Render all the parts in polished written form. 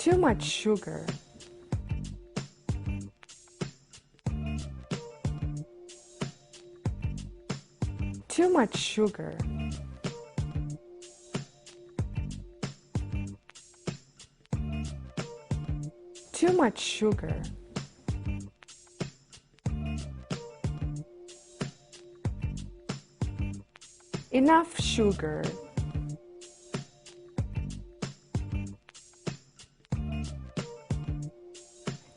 Too much sugar. Too much sugar. Too much sugar. Enough sugar.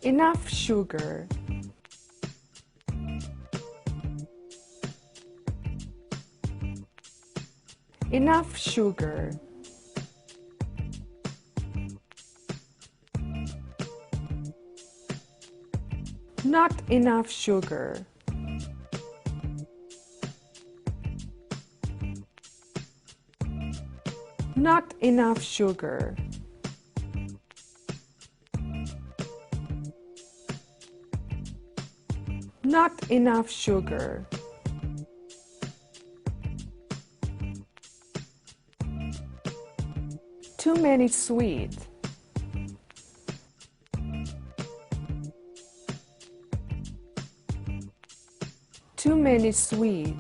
Enough sugar. Enough sugar. Not enough sugar. Not enough sugar. Not enough sugar. Too many sweet. Too many sweet.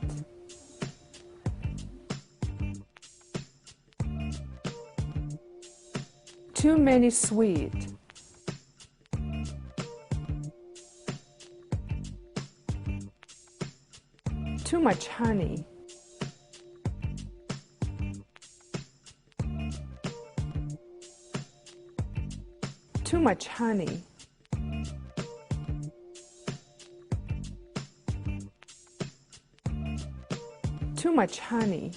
Too many sweet. Too much honey. Too much honey. Too much honey.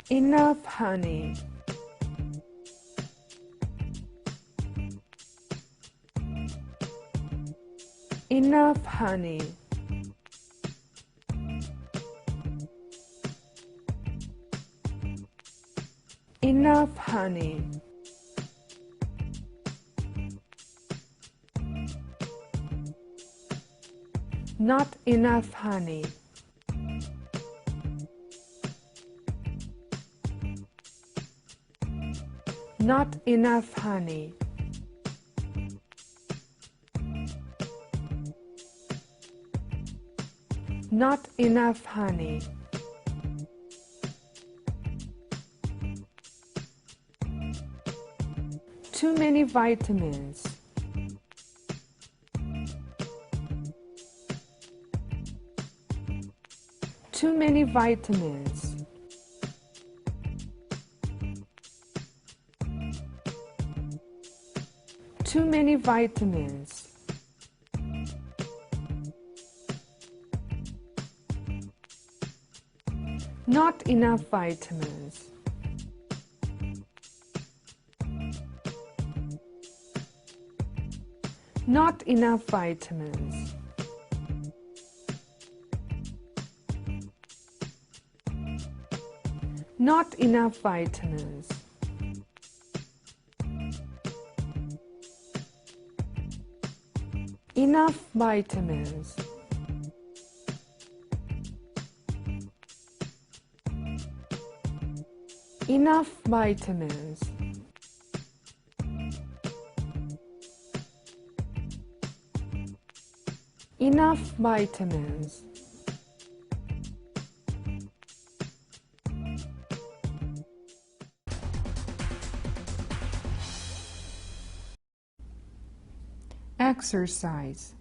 Enough honey. Enough honey. Enough honey. Not enough honey. Not enough honey. Not enough honey. Too many vitamins. Too many vitamins. Too many vitamins. Not enough vitamins. Not enough vitamins. Not enough vitamins. Enough vitamins. Enough vitamins. Enough vitamins. Exercise.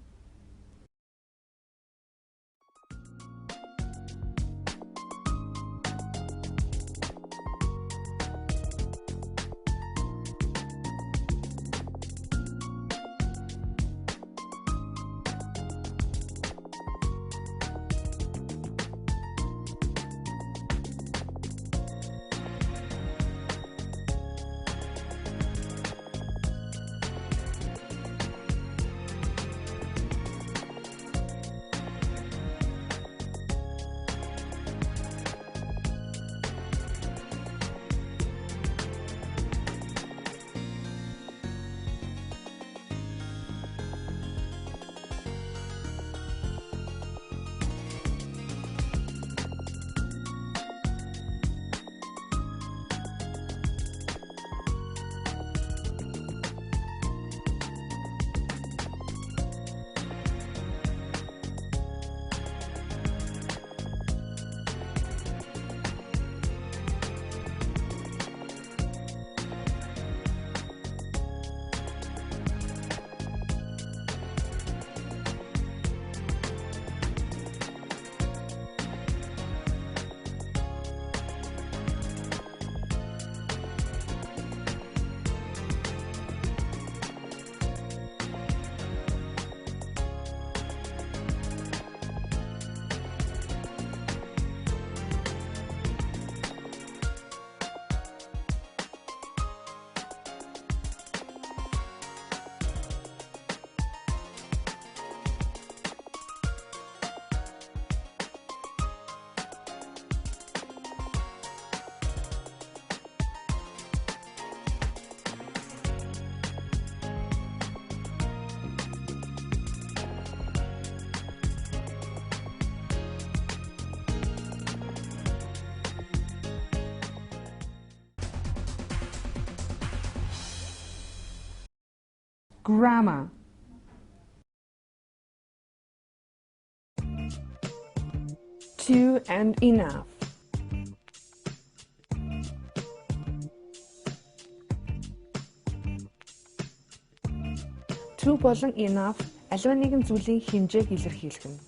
grammar, two and enough, two болон enough аливаа нэгэн зүйлийн хэмжээг илэрхийлэх нь.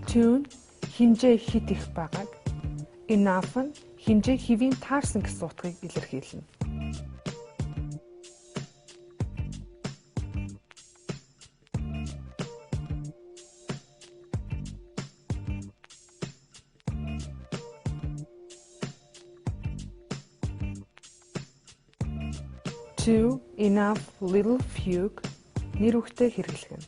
Two нь хэмжээ хит их байгааг, enough нь хэмжээ хэвийн таарсан гэсэн утгыг илэрхийлнэ. Two, enough, little, few нэр үгтэй хэрэглэх нь.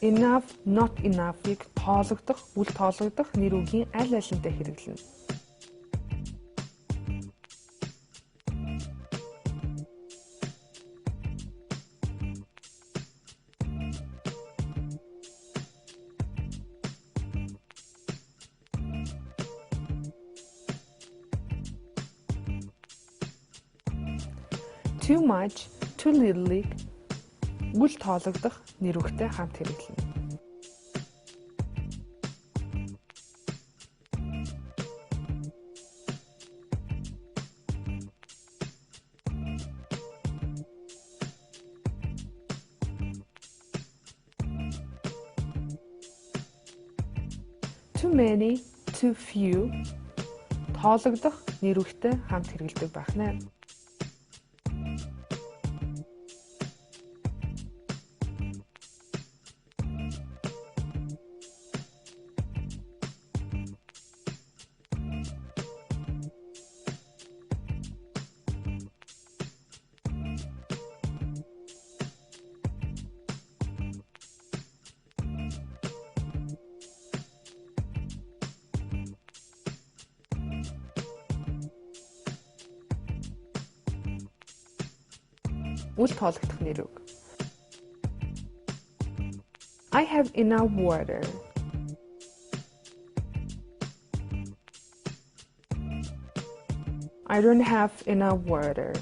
Enough, not enough-ыг тоологдох, үл тоологдох нэр үгийн аль алинтай хэрэглэнэ. Too much, too little-ыг үл тоологдох нэр үгтэй хамт хэрэглэнэ. Too many, too few тоологдох нэр үгтэй хамт хэрэглэдэг байх нэ. Үл тоологдох нэр үг. I have enough water. I don't have enough water.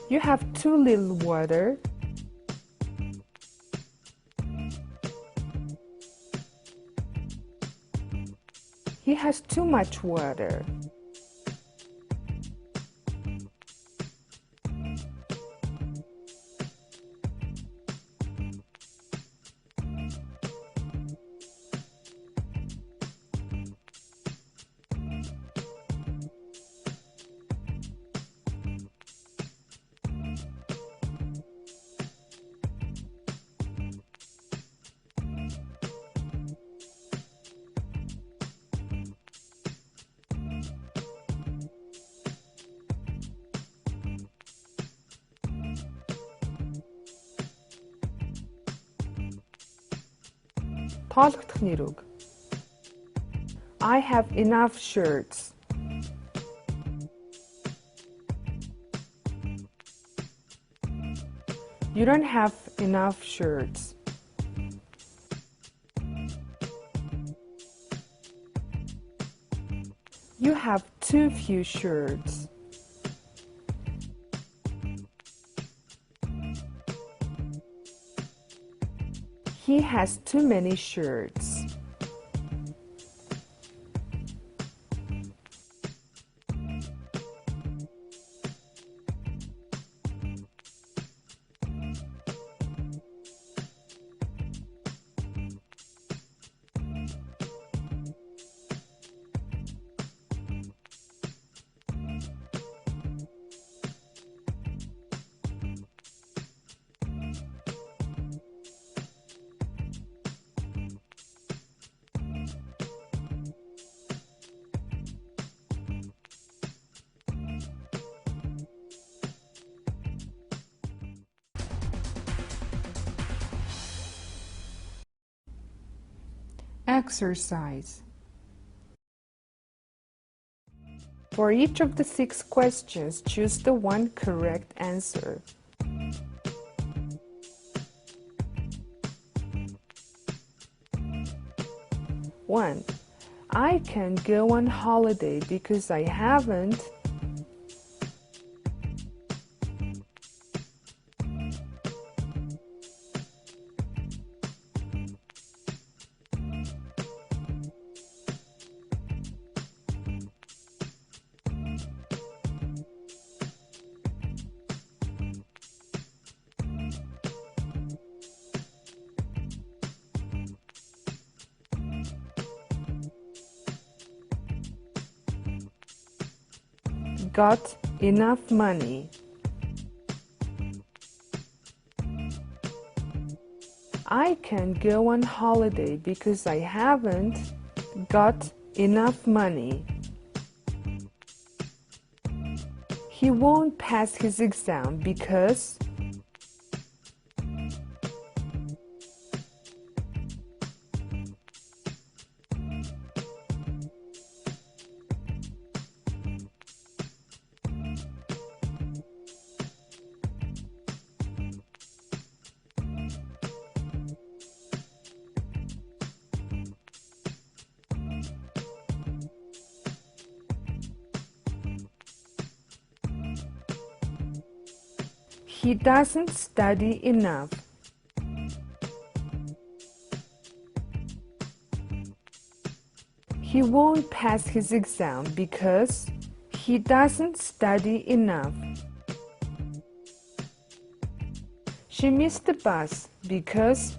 You have too little water. He has too much water. Тоологдох нэр үг. I have enough shirts. You don't have enough shirts. You have too few shirts. He has too many shirts. Exercise. For each of the 6 questions, choose the one correct answer. 1. I can't go on holiday because I haven't. Got enough money. I can't go on holiday because I haven't got enough money. He won't pass his exam because he doesn't study enough. He won't pass his exam because he doesn't study enough. She missed the bus because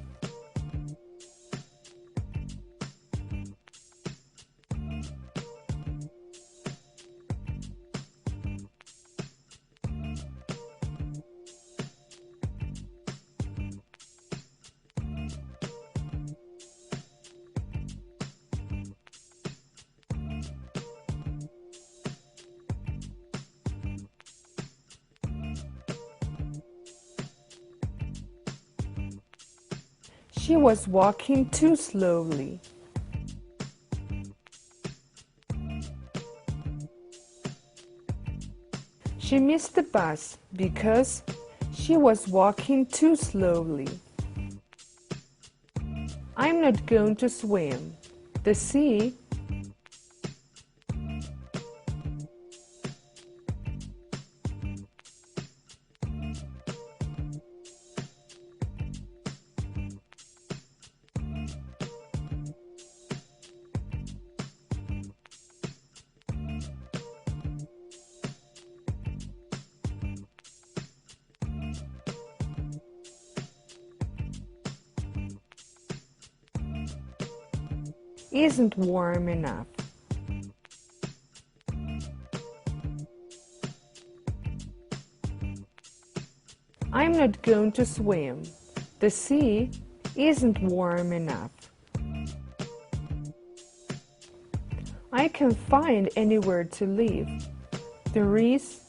she was walking too slowly. She missed the bus because she was walking too slowly. I'm not going to swim. The sea isn't warm enough. I'm not going to swim. The sea isn't warm enough. I can't find anywhere to live. There is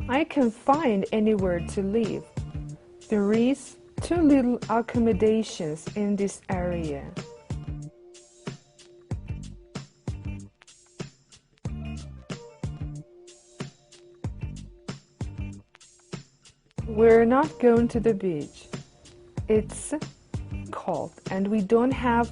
I can't find anywhere to live. There is too little accommodations in this area. We're not going to the beach. It's cold and we don't have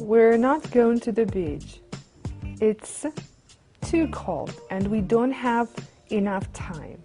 We're not going to the beach. It's too cold and we don't have enough time.